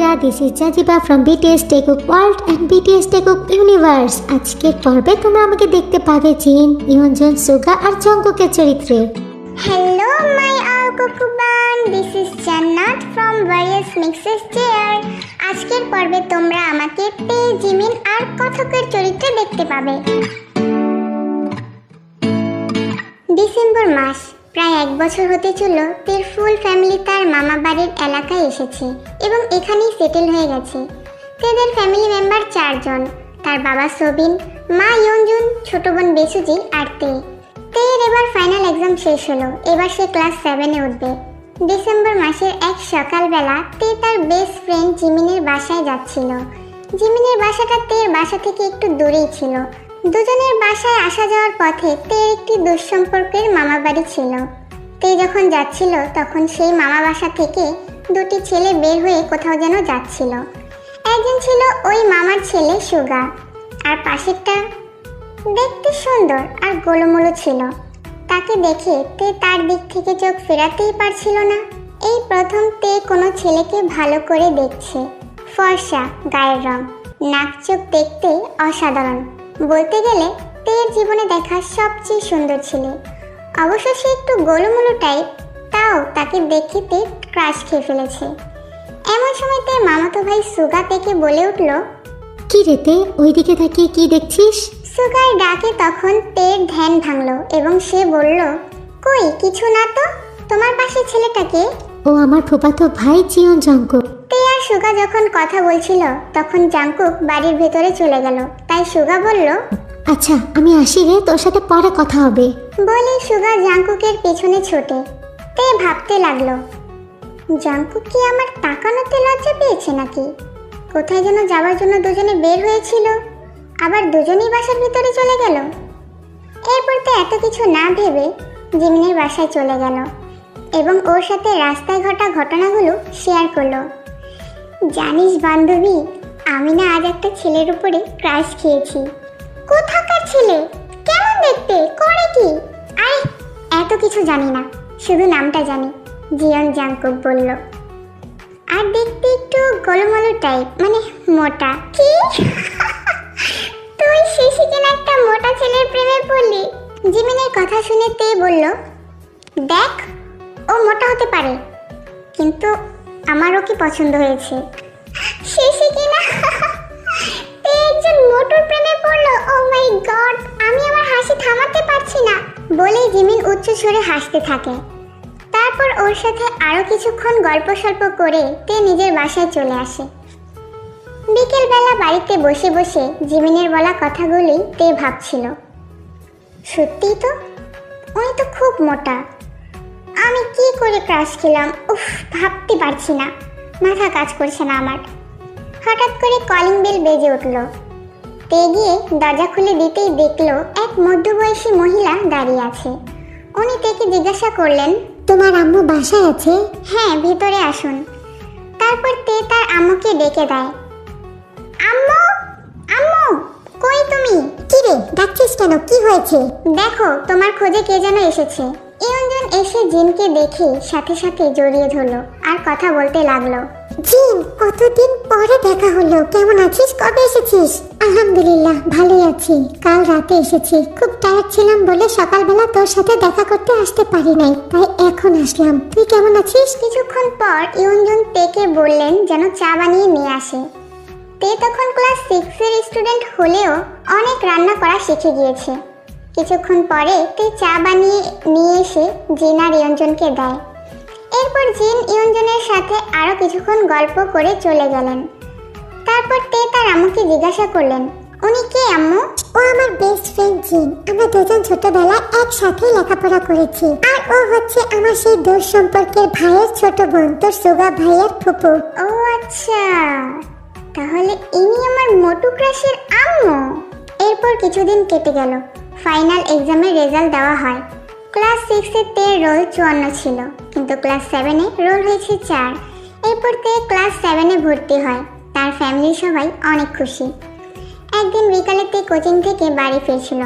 বন্ধুরা, this is Zajiba from BTS tech up world and BTS tech up universe. আজকের পর্বে তোমরা আমাকে দেখতে পাবে জিন, ইয়ঞ্জন, সুগা আর জঙ্কুকের চরিত্রে। Hello my all kukuban, this is Jannat from various mixes chair. আজকের পর্বে তোমরা আমাকে তে, জিমিন আর কথকের চরিত্রে দেখতে পাবে। ডিসেম্বর মাস, প্রায় 1 বছর হতে চলল তের ফুল ফ্যামিলি তার মামা বাড়ির এলাকায় এসেছে এবং এখানেই সেটেল হয়ে গেছে। তেদের ফ্যামিলি মেম্বার 4 জন, তার বাবা সোবিন, মা ইয়ঞ্জুন, ছোট বোন বেসুজি আর তে। তের এবার ফাইনাল এক্সাম শেষ হলো, এবার সে ক্লাস 7-এ উঠবে। ডিসেম্বর মাসের এক সকালবেলা তে তার বেস্ট ফ্রেন্ড জিমিনের বাসায় যাচ্ছিল। জিমিনের বাসাটা তের বাসা থেকে একটু দূরেই ছিল। দুজনের বাসায় আসা যাওয়ার পথে তের একটি দুঃসম্পর্কের মামা বাড়ি ছিল। তে যখন যাচ্ছিল তখন সেই মামা বাসা থেকে 2টি ছেলে বের হয়ে কোথাও যেন যাচ্ছিল। একজন ছিল ওই মামার ছেলে সুগা, আর পাশেরটা দেখতে সুন্দর আর গোলমোলো ছিল। তাকে দেখে তে তার দিক থেকে চোখ ফেরাতেই পারছিল না। এই প্রথম তে কোনো ছেলেকে ভালো করে দেখছে। ফর্সা, গায়ের রং, নাক চোখ দেখতে অসাধারণ। বলতে গেলে তের জীবনে দেখা সবচেয়ে সুন্দর ছেলে। অবশ্য সে একটু গোলমোলো টাইপ, তাও তাকে দেখে তে ক্রাশ খেয়ে ফেলেছে। এমন সময় তের মামাতো ভাই সুগা তেকে বলে উঠল, কি রে তে, ওইদিকে তাকিয়ে কি দেখছিস? সুগার ডাকে তখন তের ধ্যান ভাঙলো এবং সে বলল, কই কিছু না তো, তোমার পাশে ছেলেটাকে? ও আমার ফুফাতো ভাই জিয়ন জঙ্কুক। তে আর সুগা যখন কথা বলছিল তখন জাংকুক বাড়ির ভেতরে চলে গেল। তাই সুগা বলল, আচ্ছা আমি আসি রে, তোর সাথে পরে কথা হবে। বলে সুগা জাংকুকের পেছনে ছোটে। তে ভাবতে লাগলো, জাংকুক কি আমার তাকানোতে লজ্জা পেয়েছে নাকি? কোথায় যেন যাওয়ার জন্য দুজনে বের হয়েছিল, আবার দুজনেই বাসার ভিতরে চলে গেল। এরপর তো এত কিছু না ভেবে জিমিনের বাসায় চলে গেল এবং ওর সাথে রাস্তায় ঘটা ঘটনাগুলো শেয়ার করলো। জানিস বান্ধবী, আমি না আজ একটা ছেলের উপরে ক্রাশ খেয়েছি। কোথাকার ছেলে? কেমন দেখতে? করে কি? আরে এত কিছু জানি না, শুধু নামটা জানি, জিয়ন জাংকুক বলল। আর দেখতে একটু গোলমোলো টাইপ, মানে মোটা। কি? তুই শেষে কিনা একটা মোটা ছেলের প্রেমে পড়লি? জিমিনের কথা শুনে তে বলল, দেখ ও মোটা হতে পারে, কিন্তু আমার ওকে পছন্দ হয়েছে। শেষে কিনা তে একজন মোটর প্রেমে পড়লো। ও মাই গড, আমি আমার হাসি থামাতে পারছি না। বলেই জিমিন উচ্চ স্বরে হাসতে থাকে। তারপর ওর সাথে আরো কিছুক্ষণ গল্প সল্প করে তে নিজের বাসায় চলে আসে। বিকেলবেলা বাড়িতে বসে বসে জিমিনের বলা কথাগুলি তে ভাবছিল, সত্যিই তো, উনি তো খুব মোটা। আমি কি করে ক্রাশ খেলাম, উফ, ভাবতে পারছি না, মাথা কাজ করছে না আমার। হঠাৎ করে কলিং বেল বেজে উঠল। তে গিয়ে দরজা খুলে দিতেই দেখলো এক মধ্যবয়সী মহিলা দাঁড়িয়ে আছে। উনি তেকে জিজ্ঞাসা করলেন, তোমার আম্মু বাসায় আছে? হ্যাঁ, ভিতরে আসুন। তারপর তে তার আম্মুকে ডেকে দেয়। আম্মু, আম্মু, কই তুমি? কি রে, ডাকছিস কেন? কি হয়েছে? দেখো তোমার খোঁজে কে যেন এসেছে। ইয়ঞ্জন এসে জিনকে দেখে সাথে সাথে জড়িয়ে ধরলো আর কথা বলতে লাগলো। জিন, কতদিন পরে দেখা হলো, কেমন আছিস? কবে এসেছিস? আলহামদুলিল্লাহ ভালোই আছি, কাল রাতে এসেছি। খুব টায়ার্ড ছিলাম বলে সকালবেলা তোর সাথে দেখা করতে আসতে পারি নাই, তাই এখন আসলাম। তুই কেমন আছিস? কিছুক্ষণ পর ইয়ঞ্জন তেকে বললেন যেন চা বানিয়ে নিয়ে আসে। তে তখন ক্লাস 6-এর স্টুডেন্ট হলেও অনেক রান্না করা শিখে গিয়েছে। কিছুক্ষণ পরে তে চা বানিয়ে নিয়ে এসে জিন আর ইয়ঞ্জনকে দেয়। এরপর জিন ইয়ঞ্জনের সাথে আরো কিছুক্ষণ গল্প করে চলে গেলেন। তারপর তে তার আম্মুকে জিজ্ঞাসা করলেন, উনি কে আম্মু? ও আমার বেস্ট ফ্রেন্ড জিন, আমরা দুজন ছোটবেলায় একসাথে লেখাপড়া করেছি। আর ও হচ্ছে আমার সেই দূর সম্পর্কের ভাইয়ের ছোট বোন, তোর সুগা ভাইয়ের ফুপু। ও আচ্ছা, তাহলে ইনি আমার মোটু ক্রাশের আম্মু। এরপর কিছুদিন কেটে গেল। ফাইনাল এক্সামের রেজাল্ট দেওয়া হয়। ক্লাস 6-এ তে রোল 54 ছিল, কিন্তু ক্লাস 7-এ রোল হয়েছে 4। এরপর তে ক্লাস 7-এ ভর্তি হয়। তার ফ্যামিলির সবাই অনেক খুশি। একদিন বিকালে তে কোচিং থেকে বাড়ি ফিরছিল,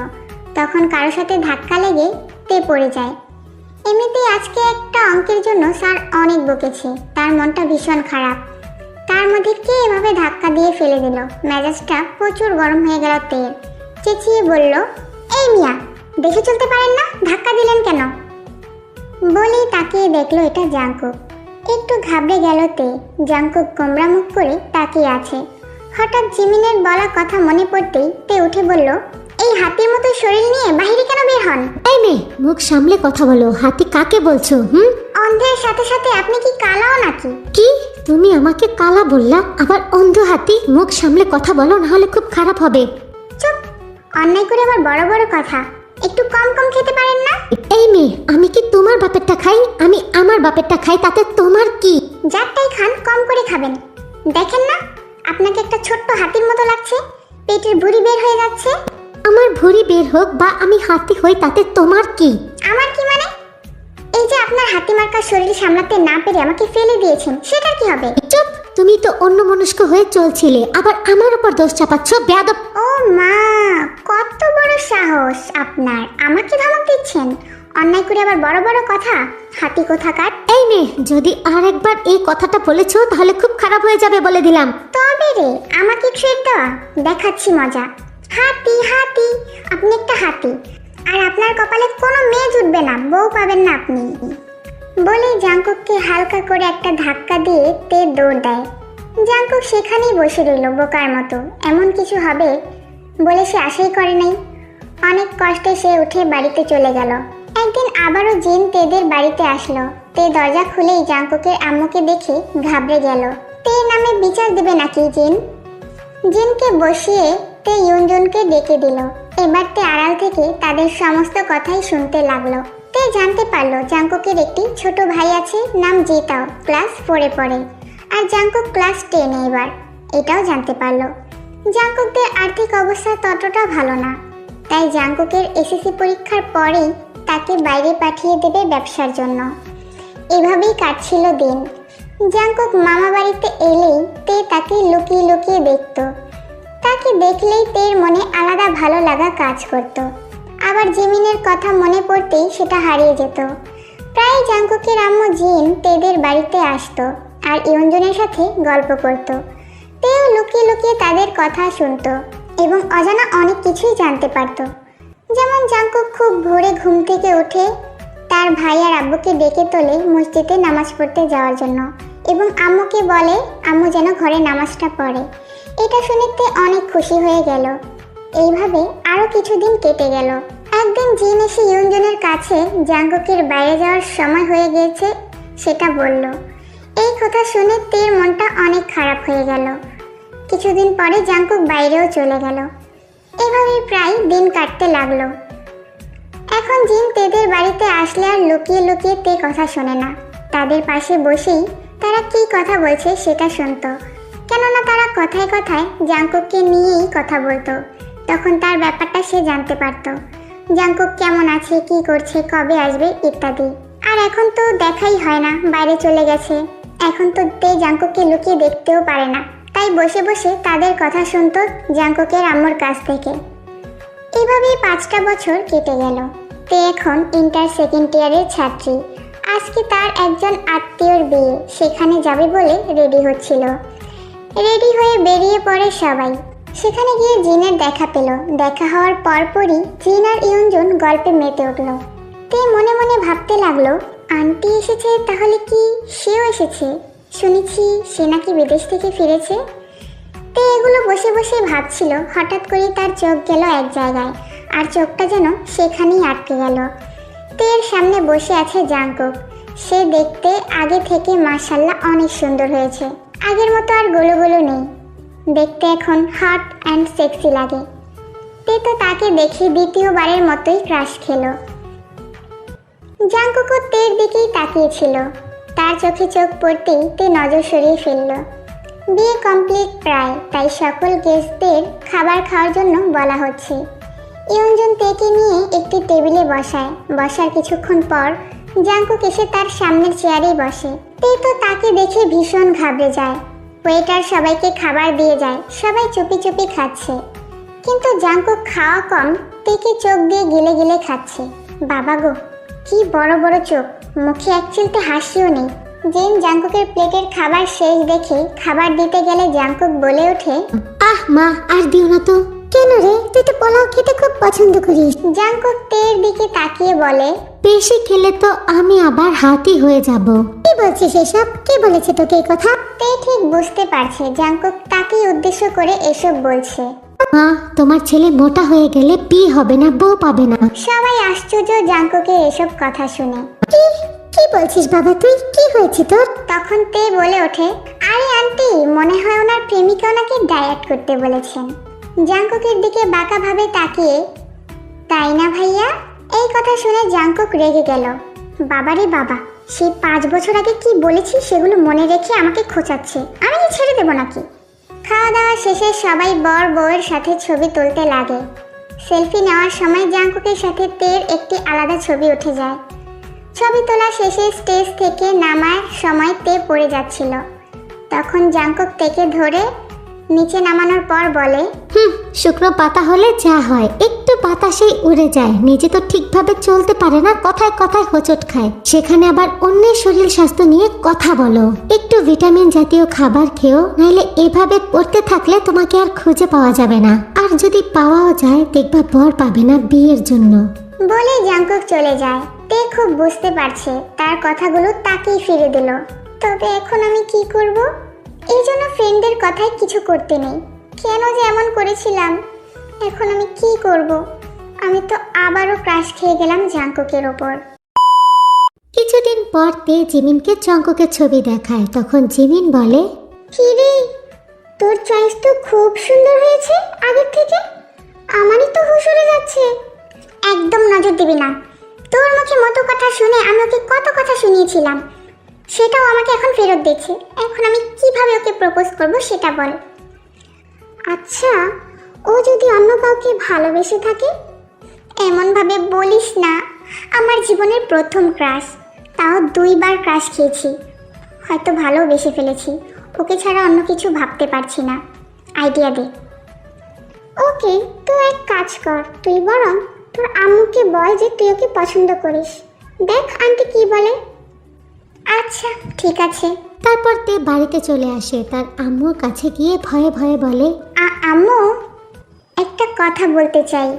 তখন কারোর সাথে ধাক্কা লেগে তে পড়ে যায়। এমনিতেই আজকে একটা অঙ্কের জন্য স্যার অনেক বকেছে, তার মনটা ভীষণ খারাপ। তার মধ্যে কে এভাবে ধাক্কা দিয়ে ফেলে দিল। মেজাজটা প্রচুর গরম হয়ে গেল তের। চেঁচিয়ে বলল, এই মিয়া, দেখে চলতে পারেন না, ধাক্কা দিলেন কেন? বলেই তাকিয়ে দেখলো এটা জাংকুক। একটু ঘাবড়ে গেল তে। জাংকুক গোমরা মুখ করে তাকিয়ে আছে। হঠাৎ জিমিনের বলা কথা মনে পড়তেই তে উঠে বলল, এই হাতির মতো শরীর নিয়ে বাইরে কেন বের হন? এই মেয়ে, মুখ সামলে কথা বলো। হাতি কাকে বলছো? অন্ধের সাথে সাথে আপনি কি কালাও নাকি? কি তুমি আমাকে কালা বললা? আবার অন্ধ হাতি? মুখ সামলে কথা বলো, না হলে খুব খারাপ হবে। চুপ! অন্যায় করে আবার বড় বড় কথা। একটু কম কম খেতে পারেন না? এই মেয়ে, আমি কি তোমার বাপেরটা খাই? আমি আমার বাপেরটা খাই, তাতে তোমার কি? যারটাই খান কম করে খাবেন। দেখেন না আপনাকে একটা ছোট্ট হাতির মতো লাগছে, পেটের ভুঁড়ি বের হয়ে যাচ্ছে। আমার ভুঁড়ি বের হোক বা আমি হাতি হই, তাতে তোমার কি? আমার কি মানে? এই যে আপনার হাতি মার্কা শরীর সামলাতে না পেরে আমাকে ফেলে দিয়েছেন, সেটা কি হবে? চুপ! তুমি তো অন্যমনস্ক হয়ে চলছিলে, আবার আমার উপর দোষ চাপাচ্ছ, বেয়াদব! ও মা, কত বড় সাহস আপনার! আমাকে ধমক দিচ্ছেন? অন্যায় করে আবার বড় বড় কথা, হাতি কোথাকার! এই মেয়ে, যদি আর একবার এই কথাটা বলেছো তাহলে খুব খারাপ হয়ে যাবে, বলে দিলাম। তবে রে, আমাকে ট্রেড দেওয়া, দেখাচ্ছি মজা। হাতি হাতি, আপনি একটা হাতি, আর আপনার কপালে কোনো মেয়ে জুটবে না, বউ পাবেন না আপনি। বলে জাংকুককে হালকা করে একটা ধাক্কা দিয়ে তে দৌড় দেয়। জাংকুক সেখানেই বসে রইল বোকার মতো। এমন কিছু হবে বলে সে আশাই করে নাই। অনেক কষ্টে সে উঠে বাড়িতে চলে গেল। একদিন আবারও জিন তেদের বাড়িতে আসলো। তে দরজা খুলেই জাংকুকের আম্মুকে দেখে ঘাবড়ে গেল। তে নামে বিচার দেবে নাকি জিন? জিনকে বসিয়ে তে ইউনজুনকে ডেকে দিল। এবার তে আড়াল থেকে তাদের সমস্ত কথাই শুনতে লাগলো। তে জানতে পারলো জাংকুকের একটি ছোট ভাই আছে, নাম জিতাও, ক্লাস 4-এ পড়ে। আর জাংকুক ক্লাস 10-এ এবার, এটাও জানতে পারলো। জাংকুকদের আর্থিক অবস্থা ততটা ভালো না, তাই জাংকুকের এসএসসি পরীক্ষার পরেই তাকে বাইরে পাঠিয়ে দেবে ব্যবসার জন্য। এভাবেই কাটছিল দিন। জাংকুক মামা বাড়িতে এলেই তে তাকে লুকিয়ে লুকিয়ে দেখত। তাকে দেখলেই তের মনে আলাদা ভালো লাগা কাজ করত। আবার জিমিনের কথা মনে পড়তেই সেটা হারিয়ে যেত। প্রায় জাংকুকের আম্মু জিন তেদের বাড়িতে আসতো আর ইয়ঞ্জনের সাথে গল্প করত। তেও লুকিয়ে লুকিয়ে তাদের কথা শুনত এবং অজানা অনেক কিছুই জানতে পারত। যেমন জাংকুক খুব ভোরে ঘুম থেকে উঠে তার ভাই আর আব্বুকে ডেকে তোলে মসজিদে নামাজ পড়তে যাওয়ার জন্য এবং আম্মুকে বলে আম্মু যেন ঘরে নামাজটা পড়ে। এটা শুনে তে অনেক খুশি হয়ে গেল। এইভাবে আরও কিছুদিন কেটে গেল। একদিন জিন এসে ইয়ঞ্জনের কাছে জাংকুকের বাইরে যাওয়ার সময় হয়ে গিয়েছে সেটা বলল। এই কথা শুনে তের মনটা অনেক খারাপ হয়ে গেল। কিছুদিন পরে জাংকুক বাইরেও চলে গেল। এভাবে প্রায় দিন কাটতে লাগলো। এখন জিন তেদের বাড়িতে আসলে আর লুকিয়ে লুকিয়ে তে কথা শোনে না। তাদের পাশে বসেই তারা কি কথা বলছে সেটা শুনতো। কেননা তারা কথায় কথায় জাংকুককে নিয়েই কথা বলতো। তখন তার ব্যাপারটা সে জানতে পারত। জাংকুক কেমন আছে, কি করছে, কবে আসবে ইত্যাদি। আর এখন তো দেখাই হয় না, বাইরে চলে গেছে। এখন তো তে জাংকুককে লুকিয়ে দেখতেও পারে না, তাই বসে বসে তাদের কথা শুনতো জাংকুকের আম্মুর কাছ থেকে। এভাবেই 5টা বছর কেটে গেল। তে এখন ইন্টার সেকেন্ড ইয়ারের ছাত্রী। আজকে তার একজন আত্মীয়র বিয়ে, সেখানে যাবে বলে রেডি হচ্ছিল। রেডি হয়ে বেরিয়ে পড়ে সবাই। সেখানে গিয়ে জিনের দেখা পেল। দেখা হওয়ার পরপরই জিন আর ইয়ঞ্জন গল্পে মেতে উঠল। তে মনে মনে ভাবতে লাগলো, আন্টি এসেছে, তাহলে কি সেও এসেছে? শুনেছি সে নাকি বিদেশ থেকে ফিরেছে। তে এগুলো বসে বসে ভাবছিল। হঠাৎ করে তার চোখ গেল এক জায়গায়, আর চোখটা যেন সেখানেই আটকে গেল। তের সামনে বসে আছে জাংকুক। সে দেখতে আগে থেকে মাশাআল্লাহ অনেক সুন্দর হয়েছে। আগের মতো আর গোলো গোলো নেই, দেখতে এখন হট অ্যান্ড সেক্সি লাগে। তে তো তাকে দেখে দ্বিতীয়বারের মতোই ক্রাশ খেলো। জাংকুকও তের দিকেই তাকিয়েছিল। তার চোখে চোখ পড়তেই তে নজর সরিয়ে ফেলল। বিয়ে কমপ্লিট প্রায়, তাই সকল গেস্টদের খাবার খাওয়ার জন্য বলা হচ্ছে। ইয়ঞ্জন তেকে নিয়ে একটি টেবিলে বসায়। বসার কিছুক্ষণ পর জাংকুক এসে তার সামনের চেয়ারেই বসে। তে তো তাকে দেখে ভীষণ ঘাবড়ে যায়। ওয়েটার সবাইকে খাবার দিয়ে যায়, সবাই চুপি চুপি খাচ্ছে। কিন্তু জাংকুক খাওয়া কম, তেকে চোখ দিয়ে গিলে গিলে খাচ্ছে। বাবা গো, কি বড় বড় চোখ, মুখে এক চিলতে হাসিও নেই। জিন জাংকুকের প্লেটের খাবার শেষ দেখে খাবার দিতে গেলে জাংকুক বলে ওঠে, আহ মা, আর দিও না তো। কেন রে, তুই তো পোলাও খেতে খুব পছন্দ করিস। জাংকুক তের দিকে তাকিয়ে বলে, বেশি খেলে তো আমি আবার হাতি হয়ে যাব। কি বলছিস এসব? কে বলেছে তোকে এই কথা? তে ঠিক বুঝতে পারছে জাংকুক তাকে উদ্দেশ্য করে এসব বলছে। মা, তোমার ছেলে মোটা হয়ে গেলে বিয়ে হবে না, বউ পাবে না। সবাই আশ্চর্য জাংকুকের এসব কথা শুনে। কি বলছিস বাবা তুই? কি হয়েছে তোর? তখন তে বলে ওঠে, আরে আন্টি, মনে হয় ওনার প্রেমিকা ওনাকে ডায়েট করতে বলেছেন। জাংকুকের দিকে বাঁকাভাবে তাকিয়ে, তাই না ভাইয়া? এই কথা শুনে জাংকুক রেগে গেল। বাবারে বাবা, সেই 5 বছর আগে কি বলেছি সেগুলো মনে রেখে আমাকে খোঁচাচ্ছে। আমি কি ছেড়ে দেবো নাকি? খাওয়া দাওয়া শেষে সবাই বর বউয়ের সাথে ছবি তুলতে লাগে। সেলফি নেওয়ার সময় জাংকুকের সাথে তের একটি আলাদা ছবি উঠে যায়। ছবি তোলা শেষে স্টেজ থেকে নামার সময় তে পড়ে যাচ্ছিল। তখন জাংকুক তেকে ধরে নিচে নামানোর পর বলে, শুকনো পাতা হলে যা হয়, একটু বাতাসেই উড়ে যায়, নিজে তো ঠিকভাবে চলতে পারে না, কথায় কথায় হোঁচট খায়, সেখানে আবার অন্যের শরীর স্বাস্থ্য নিয়ে কথা বলো। একটু ভিটামিন জাতীয় খাবার খেও, নাইলে এভাবে পড়তে থাকলে তোমাকে আর খুঁজে পাওয়া যাবে না, আর যদি পাওয়াও যায় দেখবা বর পাবে না বিয়ের জন্য। বলে জাংকুক চলে যায়। তে খুব বুঝতে পারছে তার কথাগুলো তাকেই ফিরে দিল। তবে এখন আমি কি করব? এই জন্য ফ্রেন্ডদের কথায় কিছু করতে নেই। কেন যে এমন করেছিলাম? এখন আমি কি করব? আমি তো আবারও ক্রাশ খেয়ে গেলাম জাংকুকের ওপর। কিছুদিন পর তে জিমিনকে জঙ্কুকের ছবি দেখায়। তখন জিমিন বলে, কি রে, তোর চয়েস তো খুব সুন্দর হয়েছে আগের থেকে। আমারই তো হুঁশ উড়ে যাচ্ছে। একদম নজর দিবি না। তোর মুখে মতো কথা শুনে আমি ওকে কত কথা শুনিয়েছিলাম, সেটাও আমাকে এখন ফেরত দিচ্ছে। এখন আমি কিভাবে ওকে প্রপোজ করব সেটা বল। আচ্ছা, ও যদি অন্য কাউকে ভালোবেসে থাকে? এমনভাবে বলিস না। আমার জীবনের প্রথম ক্রাশ, তাও 2 বার ক্রাশ খেয়েছি। হয়তো ভালোবেসে ফেলেছি, ওকে ছাড়া অন্য কিছু ভাবতে পারছি না। আইডিয়া দে। ওকে, তো এক কাজ কর, তুই বরং তোর আম্মুকে বল যে তুই ওকে পছন্দ করিস। দেখ আন্টি কি বলে। আচ্ছা ঠিক আছে। তারপর তে বাড়িতে চলে আসে। তার আম্মুর কাছে গিয়ে ভয়ে ভয়ে বলে, আম্মু, একটা কথা বলতে চাই।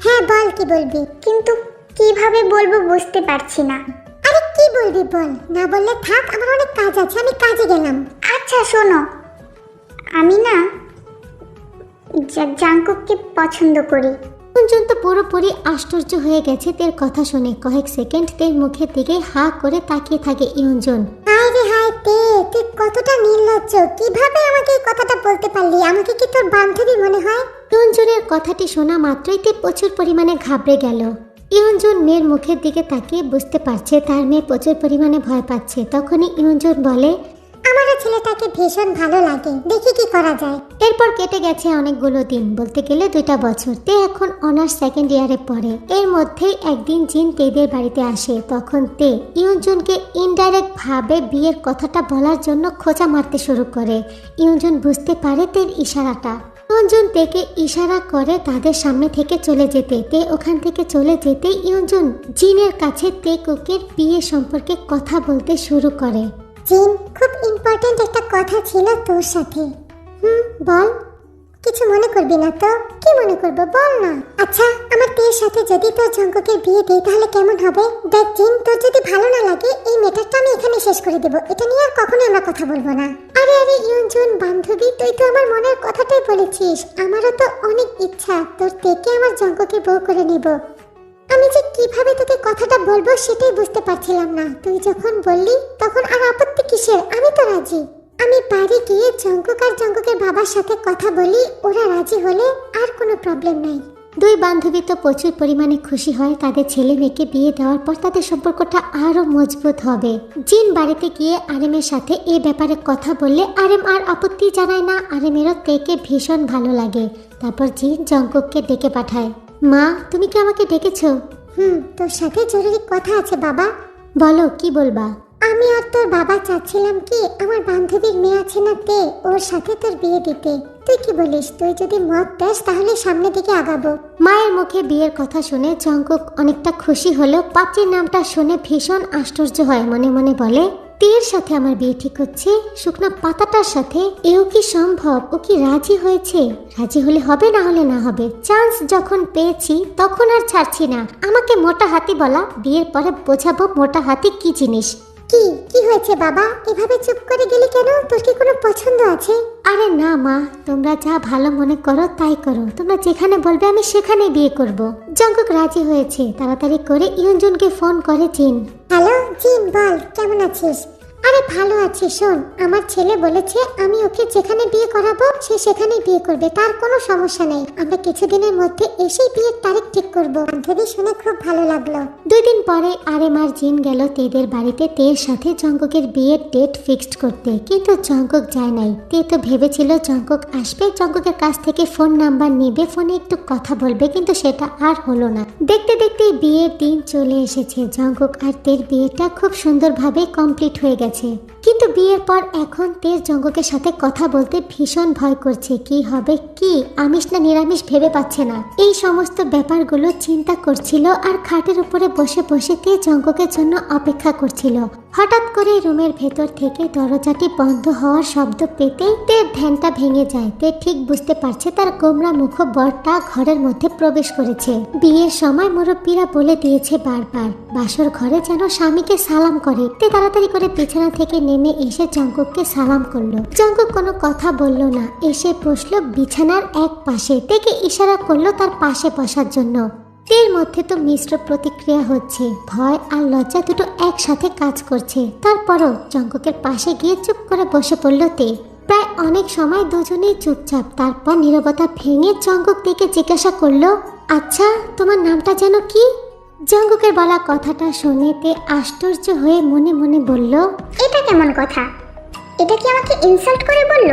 হ্যাঁ বল, কি বলবি? কিন্তু কিভাবে বলবো বুঝতে পারছি না। আরে কি বলবি বল, না বললে থাক, আমার অনেক কাজ আছে, আমি কাজে গেলাম। আচ্ছা শোনো, আমি না জাংকুককে পছন্দ করি। কুঞ্জন তো পুরোপুরি আশ্চর্য হয়ে গেছে তের কথা শুনে। কয়েক সেকেন্ড তের মুখের দিকে হা করে তাকিয়ে থাকে ইয়ঞ্জন। হায় রে হায় তে, তুই কতটা নির্লজ্জ, কিভাবে আমাকে এই কথাটা বলতে পারলি? আমাকে কি তোর বান্ধবী মনে হয়? ইয়ঞ্জনের কথাটি শোনা মাত্রই তে প্রচুর পরিমাণে ঘাবড়ে গেল। ইয়ঞ্জন মেয়ের মুখের দিকে তাকিয়ে বুঝতে পারছে তার মেয়ে প্রচুর পরিমাণে ভয় পাচ্ছে। তখনই ইয়ঞ্জন বলে, আমারও ছেলেটাকে ভীষণ ভালো লাগে, দেখি কি করা যায়। এরপর কেটে গেছে অনেকগুলো দিন, বলতে গেলে 2টা বছর। তে এখন অনার্স 2nd ইয়ারে পড়ে। এর মধ্যেই একদিন জিন তেদের বাড়িতে আসে। তখন তে ইয়ঞ্জনকে ইনডাইরেক্ট ভাবে বিয়ের কথাটা বলার জন্য খোঁচা মারতে শুরু করে। ইয়ঞ্জন বুঝতে পারে তের ইশারাটা। ইয়ঞ্জন তেকে ইশারা করে তাদের সামনে থেকে চলে যেতে। তে ওখান থেকে চলে যেতে ইয়ঞ্জন জিনের কাছে তে কুকের বিয়ে সম্পর্কে কথা বলতে শুরু করে। জিন, খুব ইম্পর্টেন্ট একটা কথা ছিল তোর সাথে। বল। কিছু মনে করবি না তো? কি মনে করবো, বল না। আচ্ছা, আমার তের সাথে যদি তোর জঙ্কুকের বিয়ে দিই তাহলে কেমন হবে? দেখ জিন, তোর যদি ভালো না লাগে এই ম্যাটারটা আমি এখানে শেষ করে দেবো। এটা নিয়ে আর কখনোই আমরা কথা বলবো না। আরে আরে ইয়ঞ্জন বান্ধবী, তুই তো আমার মনের কথাটাই বলেছিস। আমারও তো অনেক ইচ্ছা তোর তেকে আমার জঙ্কুকের বউ করে নেব। আমি যে কিভাবে তোকে কথাটা বলবো সেটাই বুঝতে পারছিলাম না। তুই যখন বললি তখন আর আপত্তি কিসের? আমি তো রাজি। আমি বাড়ি গিয়ে জঙ্কুক আর জঙ্কুকের বাবার সাথে কথা বলি, ওরা রাজি হলে আর কোনো প্রবলেম নাই। 2 বান্ধবী তো প্রচুর পরিমাণে খুশি হয়। তাদের ছেলে মেয়েকে বিয়ে দেওয়ার পর তাদের সম্পর্কটা আরো মজবুত হবে। জিন বাড়িতে গিয়ে আরেমের সাথে এই ব্যাপারে কথা বললে আরেম আর আপত্তি জানায় না। আরেমেরও তেকে ভীষণ ভালো লাগে। তারপর জিন জঙ্কুককে ডেকে পাঠায়। মা, তুমি কি আমাকে ডেকেছো? তোর সাথে জরুরি কথা আছে বাবা। বলো, কি বলবা? আমি আর তোর বাবা চাচ্ছিলাম কি আমার বান্ধবীর মেয়ে আছে না তে, ওর সাথে তোর বিয়ে দিতে। তুই কি বলিস? তুই যদি মত দেস তাহলে সামনের দিকে আগাবো। মায়ের মুখে বিয়ের কথা শুনে জঙ্কুক অনেকটা খুশি হলো। পাত্রীর নামটা শুনে ভীষণ আশ্চর্য হয়। মনে মনে বলে, তের সাথে আমার বিয়ে ঠিক হচ্ছে শুকনো পাতাটার সাথে। এও কি সম্ভব? ও কি রাজি হয়েছে? রাজি হলে হবে, না হলে না হবে। চান্স যখন পেয়েছি তখন আর ছাড়ছি না। আমাকে মোটা হাতি বলা, বিয়ের পরে বোঝাবো মোটা হাতি কি জিনিস। কি কি হয়েছে বাবা? এভাবে চুপ করে গেলি কেন? তোর কি কোনো পছন্দ আছে? আরে না মা, তোমরা যা ভালো মনে করো তাই করো। তোমরা যেখানে বলবে আমি সেখানে বিয়ে করব। জঙ্কুক রাজি হয়েছে। তাড়াতাড়ি করে ইয়ঞ্জুনকে ফোন করে জিন। হ্যালো জিন, বল কেমন আছিস? আরে ভালো আছি। শোন, আমার ছেলে বলেছে আমি ওকে যেখানে বিয়ে করাবো সে সেখানেই বিয়ে করবে, তার কোনো সমস্যা নেই। আমরা কিছুদিনের মধ্যে এসেই বিয়ের তারিখ ঠিক করবো। বান্ধবী শুনে খুব ভালো লাগলো। 2 দিন পরে আরেমার জিন গেল তেদের বাড়িতে তের সাথে জঙ্কুকের বিয়ের ডেট ফিক্সড করতে, কিন্তু জঙ্কুক যায় নাই। তে তো ভেবেছিল জঙ্কুক আসবে, জঙ্কুকের কাছ থেকে ফোন নাম্বার নেবে, ফোনে একটু কথা বলবে, কিন্তু সেটা আর হলো না। দেখতে দেখতে বিয়ের দিন চলে এসেছে। জঙ্কুক আর তের বিয়েটা খুব সুন্দরভাবে কমপ্লিট হয়ে গেছে। কিন্তু বিয়ের পর এখন তের জঙ্কুকের সাথে কথা বলতে ভীষণ ভয় করছে। কি হবে, কি আমিষ না নিরামিষ ভেবে পাচ্ছে না। এই সমস্ত ব্যাপারগুলো চিন্তা করছিল আর খাটের উপরে বসে বসে তে জঙ্কুকের জন্য অপেক্ষা করছিল। হঠাৎ করে রুমের ভেতর থেকে দরজাটি বন্ধ হওয়ার শব্দ পেতেই তের ধ্যানটা ভেঙে যায়। তে ঠিক বুঝতে পারছে তার গোমরা মুখ বরটা ঘরের মধ্যে প্রবেশ করেছে। বিয়ের সময় মুরব্বীরা বলে দিয়েছে বারবার বাসর ঘরে যেন স্বামীকে সালাম করে। তে তাড়াতাড়ি করে বিছানা থেকে নেমে এসে জঙ্কুককে সালাম করলো। জঙ্কুক কোনো কথা বলল না, এসে বসলো বিছানার এক পাশে। তেকে ইশারা করলো তার পাশে বসার জন্য। তের মধ্যে তো মিশ্র প্রতিক্রিয়া হচ্ছে, ভয় আর লজ্জা দুটো একসাথে কাজ করছে। তারপরও জঙ্কুকের পাশে গিয়ে চুপ করে বসে পড়ল তে। প্রায় অনেক সময় দুজনেই চুপচাপ। তারপর নীরবতা ভেঙে জঙ্কুক থেকে জিজ্ঞাসা করলো, আচ্ছা তোমার নামটা যেন কি? জঙ্কুকের বলা কথাটা শুনে তে আশ্চর্য হয়ে মনে মনে বলল, এটা কেমন কথা? এটা কি আমাকে ইনসাল্ট করে বলল?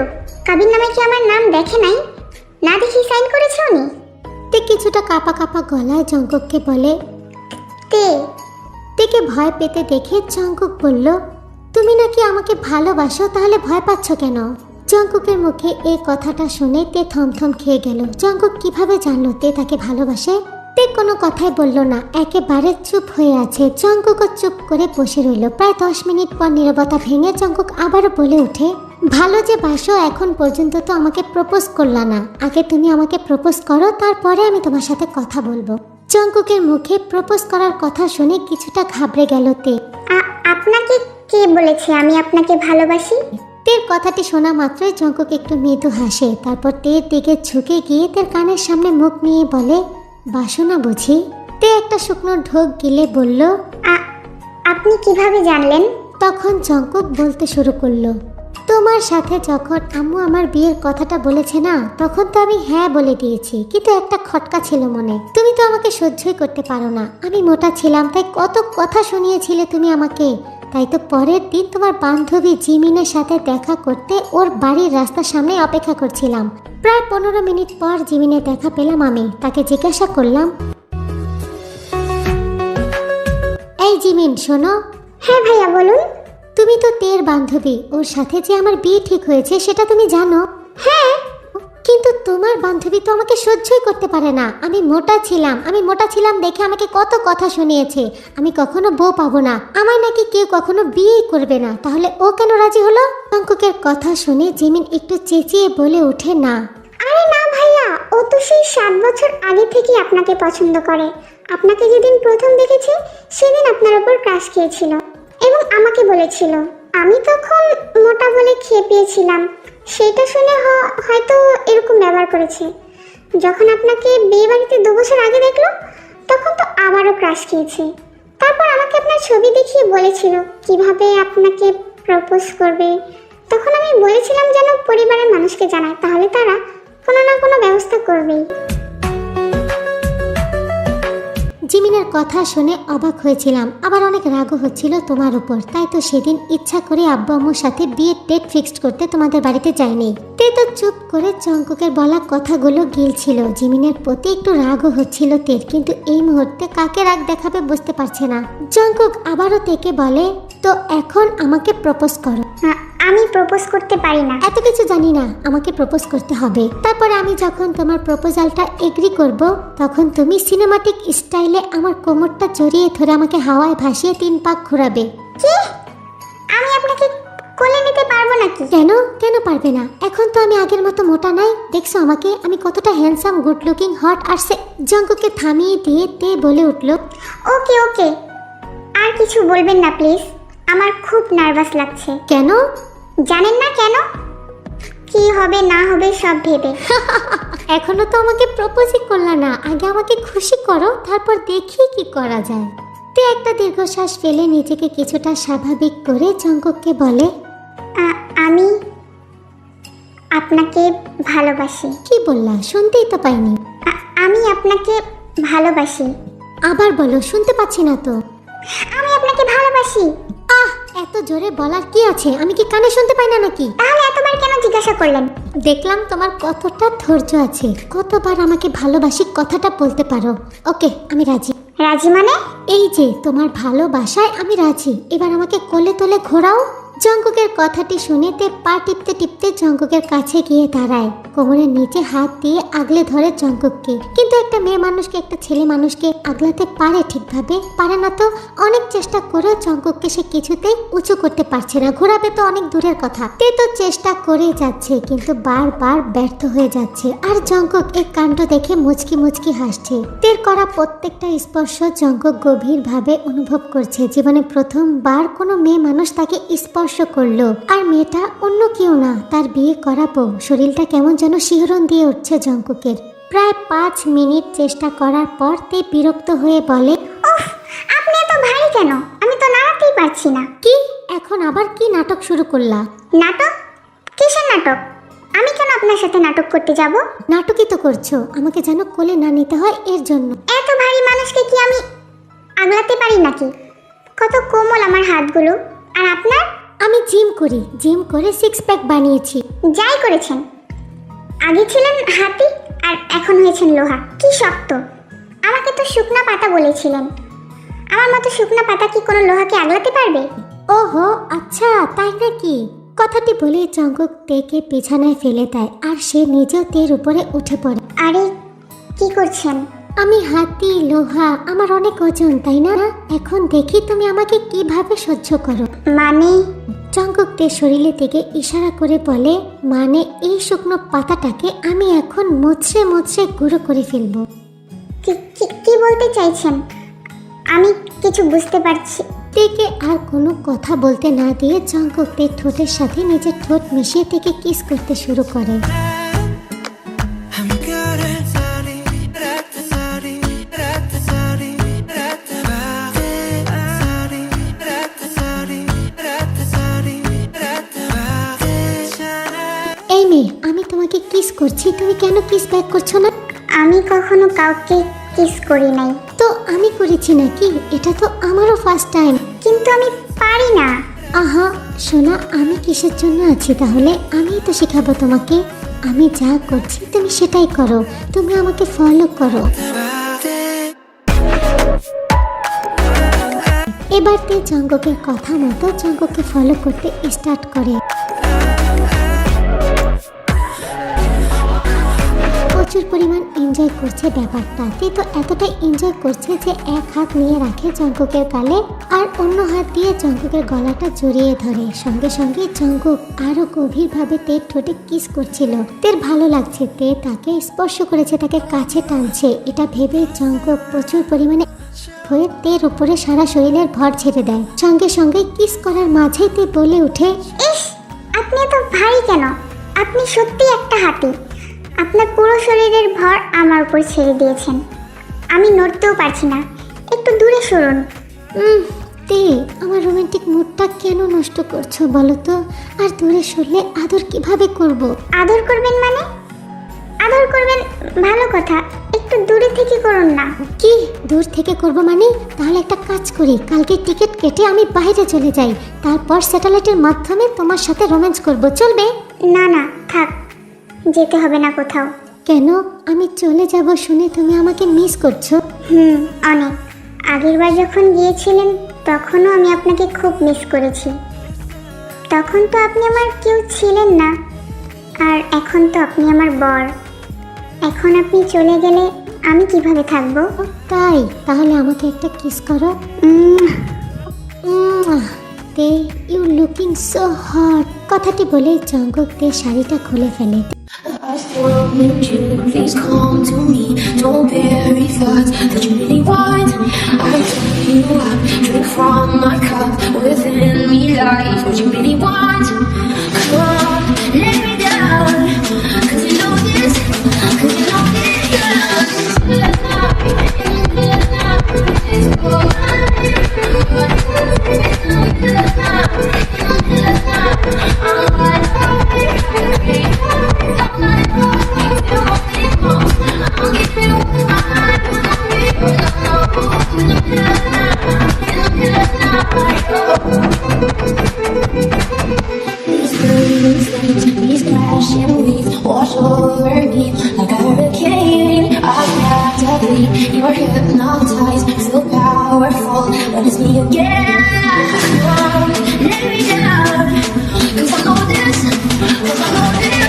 কাবির নামে কি আমার নাম দেখে নাই? না দেখি সাইন করেছে উনি? তে কিছুটা কাঁপা কাঁপা গলায় জঙ্কুককে বলে, তে। তেকে ভয় পেতে দেখে জঙ্কুক বলল, তুমি নাকি আমাকে ভালোবাসো, তাহলে ভয় পাচ্ছ কেন? জঙ্কুকের মুখে এই কথাটা শুনে তে থমথম খেয়ে গেল। জঙ্কুক কিভাবে জানলো তে তাকে ভালোবাসে? তে কোনো কথাই বলল না, একেবারে চুপ হয়ে আছে। জঙ্কুকও চুপ করে বসে রইল। প্রায় 10 মিনিট পর নীরবতা ভেঙে জঙ্কুক আবারও বলে ওঠে, ভালো যে বাসো, এখন পর্যন্ত তো আমাকে প্রপোজ করলা না। আগে তুমি আমাকে প্রপোজ করো, তারপরে আমি তোমার সাথে কথা বলবো। জঙ্কুকের মুখে প্রপোজ করার কথা শুনে কিছুটা ঘাবড়ে গেল তে। আপনাকে কে বলেছে আমি আপনাকে ভালোবাসি? তের কথাটি শোনা মাত্রই জঙ্কুক একটু মৃদু হাসে। তারপর তের দিকে ঝুঁকে গিয়ে তের কানের সামনে মুখ নিয়ে বলে, বাসনা বুঝি? তে একটা শুকনো ঢোক গিলে বলল, আপনি কিভাবে জানলেন? তখন জঙ্কুক বলতে শুরু করলো, তোমার সাথে যখন আম্মু আমার বিয়ের কথাটা বলেছে না, তখন তো আমি হ্যাঁ বলে দিয়েছি, কিন্তু একটা খটকা ছিল মনে। তুমি তো আমাকে সহ্যই করতে পারো না। আমি মোটা ছিলাম তাই কত কথা শুনিয়েছিলে তুমি আমাকে। তাই তো পরের দিন তোমার বান্ধবী জিমিনের সাথে দেখা করতে ওর বাড়ির রাস্তার সামনে অপেক্ষা করছিলাম। প্রায় 15 মিনিট পর জিমিনের দেখা পেলাম আমি। তাকে জিজ্ঞাসা করলাম, এই জিমিন শোনো। হ্যাঁ ভাইয়া বলুন। তুমি তো তের বান্ধবী, ওর সাথে যে আমার বিয়ে ঠিক হয়েছে সেটা তুমি জানো? হ্যাঁ। কিন্তু তোমার বান্ধবী তো আমাকে সহ্যই করতে পারে না। আমি মোটা ছিলাম দেখে আমাকে কত কথা শুনিয়েছে। আমি কখনো বউ পাবো না, আমার নাকি কেউ কখনো বিয়েই করবে না। তাহলে ও কেন রাজি হলো? জঙ্কুকের কথা শুনে জিমিন একটু চেঁচিয়ে বলে ওঠে, না। আরে না ভাইয়া, ও তো সেই 7 বছর আগে থেকেই আপনাকে পছন্দ করে। আপনাকে যেদিন প্রথম দেখেছে সেদিন আপনার উপর ক্রাশ খেয়েছিল এবং আমাকে বলেছিল। আমি তখন মোটা বলে খেয়ে পেয়েছিলাম। সেটা শুনে হয়তো এরকম ব্যবহার করেছে। যখন আপনাকে বিয়ে বাড়িতে 2 বছর আগে দেখলো তখন তো আবারও ক্রাশ খেয়েছে। তারপর আমাকে আপনার ছবি দেখিয়ে বলেছিল কিভাবে আপনাকে প্রপোজ করবে। তখন আমি বলেছিলাম যেন পরিবারের মানুষকে জানায়, তাহলে তারা কোনো না কোনো ব্যবস্থা করবেই। জিমিনের কথা শুনে অবাক হয়েছিলাম, আবার অনেক রাগও হচ্ছিল তোমার উপর। তাই তো সেদিন ইচ্ছা করে আব্বু আম্মুর সাথে বিয়ের ডেট ফিক্সড করতে তোমাদের বাড়িতে যাইনি। তে তো চুপ করে জঙ্কুকের বলা কথাগুলো গিলছিল। জিমিনের প্রতি একটু রাগও হচ্ছিল তের, কিন্তু এই মুহূর্তে কাকে রাগ দেখাবে বুঝতে পারছে না। জঙ্কুক আবারও তেকে বলে, তো এখন আমাকে প্রপোজ করো। আমি প্রপোজ করতে পারি না। এত কিছু জানি না, আমাকে প্রপোজ করতে হবে। তারপরে আমি যখন তোমার প্রপোজালটা এগ্রি করব, তখন তুমি সিনেমাটিক স্টাইলে আমার কোমরটা জড়িয়ে ধরে আমাকে হাওয়ায় ভাসিয়ে 3 পাক ঘোরাবে। কি? আমি নাকি? কেন কেন পারবে না? এখন তো আমি আগের মতো মোটা নাই, দেখছো আমাকে আমি কতটা হ্যান্ডসাম, গুড লুকিং, হট। আর সে জঙ্কুককে থামিয়ে দিয়ে তে বলে উঠল, ওকে ওকে, আর কিছু বলবেন না প্লিজ, আমার খুব নার্ভাস লাগছে। কেন? জানেন না কেন? কি হবে না হবে সব ভেবে। এখনো তো আমাকে প্রপোজই করলা না, আগে আমাকে খুশি করো, তারপর দেখি কি করা যায়। তে একটা দীর্ঘশ্বাস ফেলে নিজেকে কিছুটা স্বাভাবিক করে জঙ্কুককে বলে, আমি আপনাকে ভালোবাসি। কি বললা? শুনতেই তো পাইনি। আমি আপনাকে ভালোবাসি। আবার বলো, শুনতে পাচ্ছি না তো। আমি আপনাকে ভালোবাসি। এত জোরে বলার কি আছে? আমি কি কানে শুনতে পাই না নাকি? তাহলে এতবার কেন জিজ্ঞাসা করলেন? দেখলাম তোমার কতটা ধৈর্য আছে, কতবার আমাকে ভালোবাসি কথাটা বলতে পারো। ওকে, আমি রাজি। রাজি মানে? এই যে তোমার ভালোবাসায় আমি রাজি, এবার আমাকে কোলে তোলে ঘোরাও। জঙ্কুকের কথাটি শুনে তে পা টিপতে টিপতে জঙ্কুকের কাছে গিয়ে দাঁড়ায়, কোমরের নিচে হাত দিয়ে আগলে ধরে জঙ্কুককে। কিন্তু একটা মেয়ে মানুষকে, একটা ছেলে মানুষকে আগলাতে পারে ঠিকভাবে? পারে না তো। অনেক চেষ্টা করেও জঙ্কুককে সে কিছুতেই উঁচু করতে পারছে না, ঘোরাবে তো অনেক দূরের কথা। তে তো চেষ্টা করেই যাচ্ছে, কিন্তু বারবার ব্যর্থ হয়ে যাচ্ছে। আর জঙ্কুক এই কাণ্ড দেখে মুচকি মুচকি হাসছে। তের করা প্রত্যেকটা স্পর্শ জঙ্কুক গভীরভাবে অনুভব করছে। জীবনে প্রথমবার কোনো মেয়ে মানুষ তাকে স্পর্শ করলো, আর মেয়েটা অন্য কেউ না, তার বিয়ে করা বউ। শরীরটা কেমন যেন শিহরণ দিয়ে উঠছে জঙ্কুকের। প্রায় 5 মিনিট চেষ্টা করার পর তে বিরক্ত হয়ে বলে, উফ, আপনি এত ভারী কেন? আমি তো নাড়াতেই পারছি না। কি এখন আবার কি নাটক শুরু করলা? নাটক? কিসের নাটক? আমি কেন আপনার সাথে নাটক করতে যাব? নাটকই তো করছো, আমাকে যেন কোলে না নিতে হয় এর জন্য। এত ভারী মানুষকে কি আমি আগলাতে পারি নাকি? কত কোমল আমার হাতগুলো। আর আপনার? আমি জিম করি, জিম করে 6 প্যাক বানিয়েছি। যাই করেছেন, আগে ছিলেন হাতি আর এখন হয়েছেন লোহা। কি শক্ত! আমাকে তো শুকনা পাতা বলেছিলেন। আমার মতো শুকনা পাতা কি কোনো লোহাকে আগলাতে পারবে? ওহো, আচ্ছা তাই নাকি? কথাটি বলে জঙ্কুক তেকে বিছানায় ফেলে দেয়, আর সে নিজেও তের উপরে উঠে পড়ে। আরে কি করছেন? আমি হাতি, লোহা, আমার অনেক ওজন, তাই না? এখন দেখি তুমি আমাকে কিভাবে সহ্য করো। মানে? জঙ্কুক তের শরীরের দিকে ইশারা করে বলে, মানে এই শুকনো পাতাটাকে আমি এখন মুছড়ে মুছড়ে গুঁড়ো করে ফেলবো। কি বলতে চাইছেন? আমি কিছু বুঝতে পারছি। তেকে আর কোনো কথা বলতে না দিয়ে জঙ্কুক তের ঠোঁটের সাথে নিজের ঠোঁট মিশিয়ে তেকে কিস করতে শুরু করে। এই মেয়ে, আমি তোমাকে কিস করছি, তুমি কেন কিস ব্যাক করছো না? আমি কখনো কাউকে কিস করি নাই। তো আমি করেছি নাকি? এটা তো আমারও ফার্স্ট টাইম। কিন্তু আমি পারি না। আহা সোনা, আমি কিসের জন্য আছি তাহলে? আমিই তো শেখাবো তোমাকে। আমি যা করছি তুমি সেটাই করো, তুমি আমাকে ফলো করো। এবার তে জঙ্কুকের কথা মতো জঙ্কুককে ফলো করতে স্টার্ট করে। প্রচুর পরিমাণ এনজয় করছে ব্যাপারটা। তে তো এতটাই এনজয় করছে যে এক হাত নিয়ে রাখে জঙ্কুকের গালে, আর অন্য হাত দিয়ে জঙ্কুকের গলাটা জড়িয়ে ধরে। সঙ্গে সঙ্গে জঙ্কুক আরো গভীরভাবে তের ঠোঁটে কিস করছিল। তের ভালো লাগছে, তে তাকে স্পর্শ করেছে, তাকে কাছে টানছে। এটা ভেবে জঙ্কুক প্রচুর পরিমাণে হয়ে তের উপরে সারা শরীরের ভর ছেড়ে দেয়। সঙ্গে সঙ্গে কিস করার মাঝেই তে বলে উঠে, ইস, আপনি এত ভারী কেন? আপনি সত্যি একটা হাতি। আপনার পুরো শরীরের ভর আমার উপর ছেড়ে দিয়েছেন। আমি নড়তেও পারছি না। একটু দূরে সরুন। তে আমার রোমান্টিক মুডটা কেন নষ্ট করছো বলো তো? আর দূরে সরলে আদর কিভাবে করব? আদর করবেন মানে? আদর করবেন ভালো কথা, একটু দূরে থেকে করুন না। কি দূর থেকে করব মানে? তাহলে একটা কাজ করি, কালকে টিকিট কেটে আমি বাইরে চলে যাই, তারপর স্যাটেলাইটের মাধ্যমে তোমার সাথে রোম্যান্স করব, চলবে? না না থাক, যেতে হবে না কোথাও। কেন? আমি চলে যাব শুনে তুমি আমাকে মিস করছো? অনেক। আগেরবার যখন গিয়েছিলেন তখনও আমি আপনাকে খুব মিস করেছি। তখন তো আপনি আমার কেউ ছিলেন না, আর এখন তো আপনি আমার বর। এখন আপনি চলে গেলে আমি কিভাবে থাকবো? তাই তাহলে আমাকে একটা কিস করো। তে ইউ লুকিং সো হট। কথাটি বলে জঙ্কুক তের শাড়িটা খুলে ফেলে। I still need you, please come to me. Don't bury thoughts that you really want. I fill you up, drink from my cup. Within me lies what you really want. Come on, let me down. Cause you know this, cause you know this. These crashing waves wash over me like a hurricane. I practically, you're hypnotized, feel powerful, but it's me again. Come on, let me down, cause I know this, cause I know this.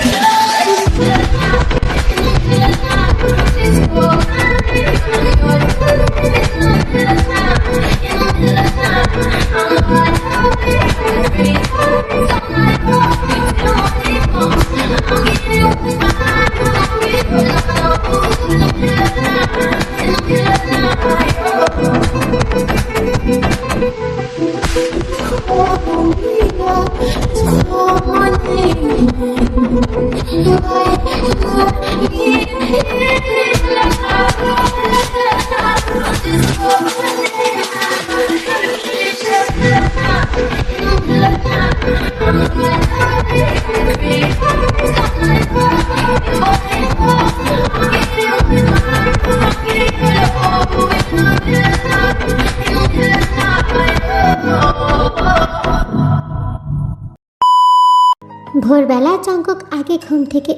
ভোরবেলা Jungkook আগে ঘুম থেকে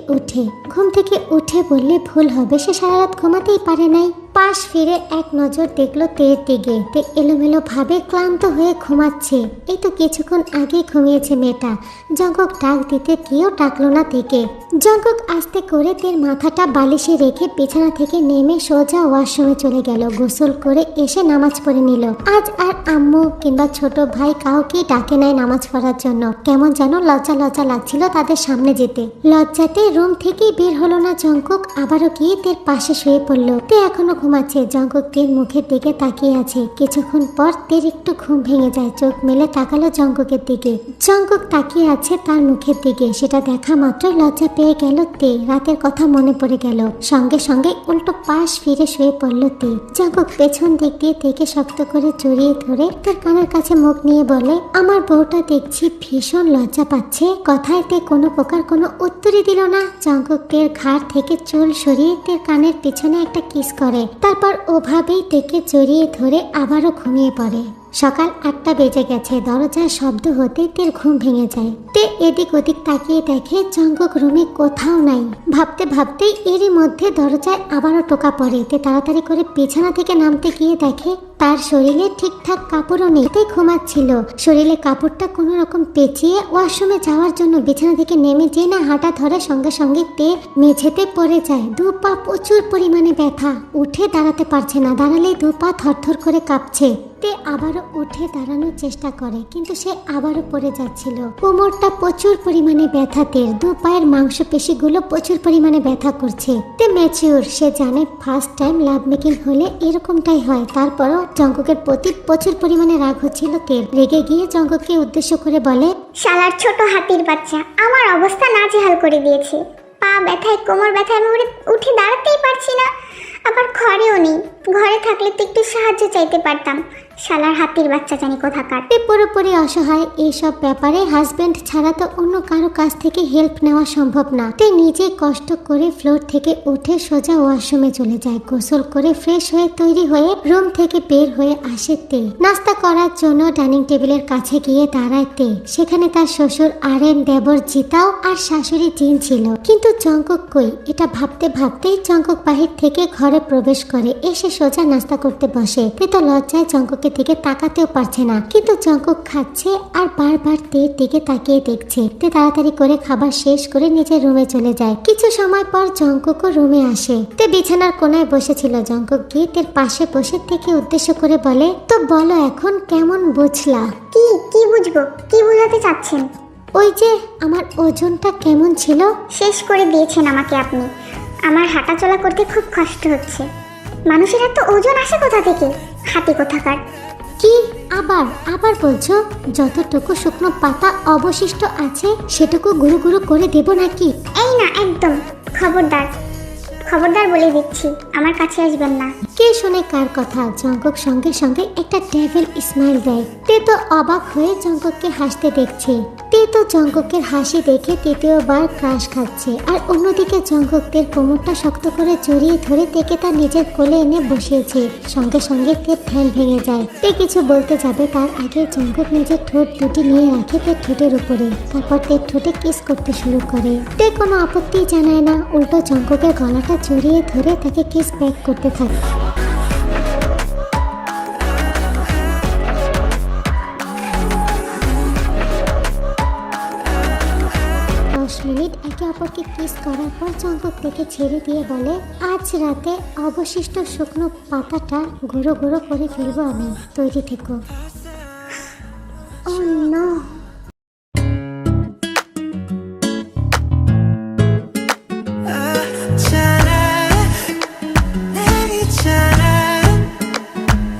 উঠে বললে ভুল হবে, সে সারা রাত ঘুমাতেই পারে নাই। পাশ ফিরে এক নজর দেখলো তের দিকে। তে এলোমেলো ভাবে ক্লান্ত হয়ে ঘুমাচ্ছে। এই তো কিছুক্ষণ আগে ঘুমিয়েছে মেয়েটা। জঙ্কুক ডাক দিতে কেউ ডাকলো না তেকে। জঙ্কুক আস্তে করে তের মাথাটা বালিশে রেখে বিছানা থেকে নেমে সোজা ওয়াশরুমে চলে গেল। গোসল করে এসে নামাজ পড়ে নিল। আজ আর আম্মু কিংবা ছোট ভাই কাউকে ডাকে নাই নামাজ পড়ার জন্য। কেমন যেন লজ্জা লজ্জা লাগছিল তাদের সামনে যেতে। লজ্জাতে রুম থেকেই বের হলো না জঙ্কুক। আবারও গিয়ে তের পাশে শুয়ে পড়লো। তে এখনো ঘুমাচ্ছে। জঙ্কুক তের মুখের দিকে তাকিয়ে আছে। কিছুক্ষণ পর তের একটু ঘুম ভেঙে যায়। চোখ মেলে তাকালো জঙ্কুকের দিকে। জঙ্কুক তাকিয়ে আছে তার মুখের দিকে। সেটা দেখা মাত্র লজ্জা পেয়ে গেল তে। রাতের কথা মনে পড়ে গেল। সঙ্গে সঙ্গে উল্টো পাশ ফিরে শুয়ে পড়ল তে। জঙ্কুক পেছন দিক দিয়ে তেকে শক্ত করে জড়িয়ে ধরে তার কানের কাছে মুখ নিয়ে বলে, আমার বউটা দেখছি ভীষণ লজ্জা পাচ্ছে। কথায় তে কোনো প্রকার কোনো উত্তরই দিল না। জঙ্কুক তের ঘাড় থেকে চুল সরিয়ে তের কানের পিছনে একটা কিস করে। তারপর ওভাবেই তেকে জড়িয়ে ধরে আবারও ঘুমিয়ে পড়ে। সকাল 8টা বেজে গেছে। দরজার শব্দ হতে তের ঘুম ভেঙে যায়। তে এদিক ওদিক তাকিয়ে দেখে জঙ্কুক রুমে কোথাও নাই। ভাবতে ভাবতেই এরই মধ্যে দরজায় আবারও টোকা পড়ে। তে তাড়াতাড়ি করে বিছানা থেকে নামতে গিয়ে দেখে তার শরীরে ঠিকঠাক কাপড়ও নেই। তে ঘুমাচ্ছিল। শরীরে কাপড়টা কোনো রকম পেঁচিয়ে ওয়াশরুমে যাওয়ার জন্য বিছানা থেকে নেমে যে না হাঁটা ধরে সঙ্গে সঙ্গে তে মেঝেতে পড়ে যায়। দু পা প্রচুর পরিমাণে ব্যথা। উঠে দাঁড়াতে পারছে না। দাঁড়ালেই দু পা থরথর করে কাঁপছে। তে আবারও উঠে দাঁড়ানোর চেষ্টা করে, কিন্তু সে আবারও পড়ে যাচ্ছিল। কোমরটা প্রচুর পরিমাণে ব্যথা। তের দু পায়ের মাংসপেশিগুলো প্রচুর পরিমাণে ব্যথা করছে। তে ম্যাচিউর, সে জানে ফার্স্ট টাইম লাভ মেকিং হলে এরকমটাই হয়। তারপরও জঙ্কুকের প্রতি প্রচুর পরিমাণে রাগ হচ্ছিল তের। রেগে গিয়ে জঙ্কুককে উদ্দেশ্য করে বলে, শালার ছোট হাতির বাচ্চা আমার অবস্থা নাজেহাল করে দিয়েছে। পা ব্যথায় কোমর ব্যথায় আমি উঠে দাঁড়াতেই পারছি না। আবার ঘরেও নেই। ঘরে থাকলে তো একটু সাহায্য চাইতে পারতাম। শালার হাতির বাচ্চা জানি কোথাকার। পুরোপুরি অসহায়। এইসব ব্যাপারে হাজবেন্ড ছাড়া তো অন্য কারো কাছ থেকে হেল্প নেওয়া সম্ভব না। তে নিজে কষ্ট করে ফ্লোর থেকে উঠে সোজা ওয়াশরুমে চলে যায়। গোসল করে ফ্রেশ হয়ে তৈরি হয়ে রুম থেকে বের হয়ে আসে তে। নাস্তা করার জন্য ডাইনিং টেবিলের কাছে গিয়ে দাঁড়ায় তে। সেখানে তার শ্বশুর আরেন, দেবর জিতাও আর শাশুড়ি জিন ছিল। কিন্তু জঙ্কুক কই? এটা ভাবতে ভাবতেই জঙ্কুক বাহির থেকে ঘরে প্রবেশ করে। এসে সোজা নাস্তা করতে বসে। তে তো লজ্জায় জঙ্কুকের দিকে তাকাতেও পারছে না। কিন্তু জঙ্কুক খাচ্ছে আর বারবার তের দিকে তাকিয়ে দেখছে। তে তাড়াতাড়ি করে খাবার শেষ করে নিজের রুমে চলে যায়। কিছু সময় পর জঙ্কুকও রুমে আসে। তে বিছানার কোনায় বসেছিল। জঙ্কুক গিয়ে তের পাশে বসে থেকে উদ্দেশ্য করে বলে, তো বলো এখন কেমন বুঝলা? কি বুঝবো? কি বোঝাতে চাচ্ছেন? ওই যে আমার ওজনটা কেমন ছিল? শেষ করে দিয়েছেন আমাকে আপনি। আমার হাঁটাচলা করতে খুব কষ্ট হচ্ছে। মানুষের এত ওজন আসে কোথা থেকে? হাতি কোথাকার। কি আবার আবার বলছো? যতটুকু শুকনো পাতা অবশিষ্ট আছে সেটুকু গুঁড়ো গুঁড়ো করে দেব নাকি? এই না, একদম খবরদার, খবরদার বলে দিচ্ছি, আমার কাছে আসবেন না। কে শুনে কার কথা? জঙ্কক সঙ্গে সঙ্গে একটা ডেভিল স্মাইল দেয়। তে তো অবাক হয়ে জঙ্কককে হাসতে দেখছে। তে তো জঙ্ককের হাসি দেখে তৃতীয়বার ক্রাশ খাচ্ছে, আর অন্যদিকে জঙ্ককের কোমরটা শক্ত করে জড়িয়ে ধরে তেকে তার নিজের কোলে এনে বসিয়েছে। সঙ্গে সঙ্গে তে ধ্যান ভেঙে যায়। তে কিছু বলতে যাবে তার আগে জঙ্কক নিজের ঠোঁট দুটি নিয়ে রাখে তে ঠোঁটের উপরে, তারপর তে ঠোঁটে কিস করতে শুরু করে। তে কোনো আপত্তি জানায় না, উল্টো জঙ্ককের গলাটা জড়িয়ে ধরে তাকে কিস ব্যাক করতে থাকে। 10 মিনিট একে অপরকে কিস করার পর জঙ্কক থেকে ছেড়ে দিয়ে বলে, আজ রাতে অবশিষ্ট শুকনো পাতাটা গুঁড়ো গুঁড়ো করে ফেলবো আমি, তৈরি থেকো। Oh no!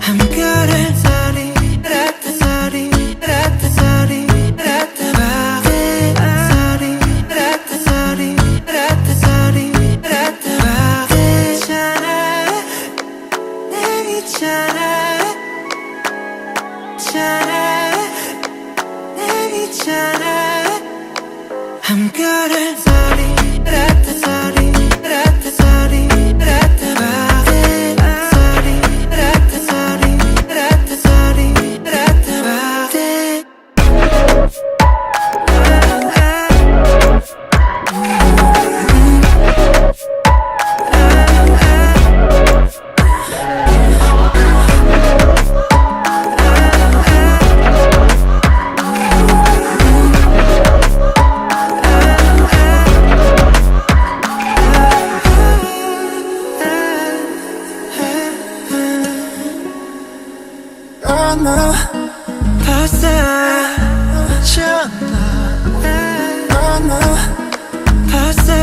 I'm good at sorry, sorry, sorry, Pasta,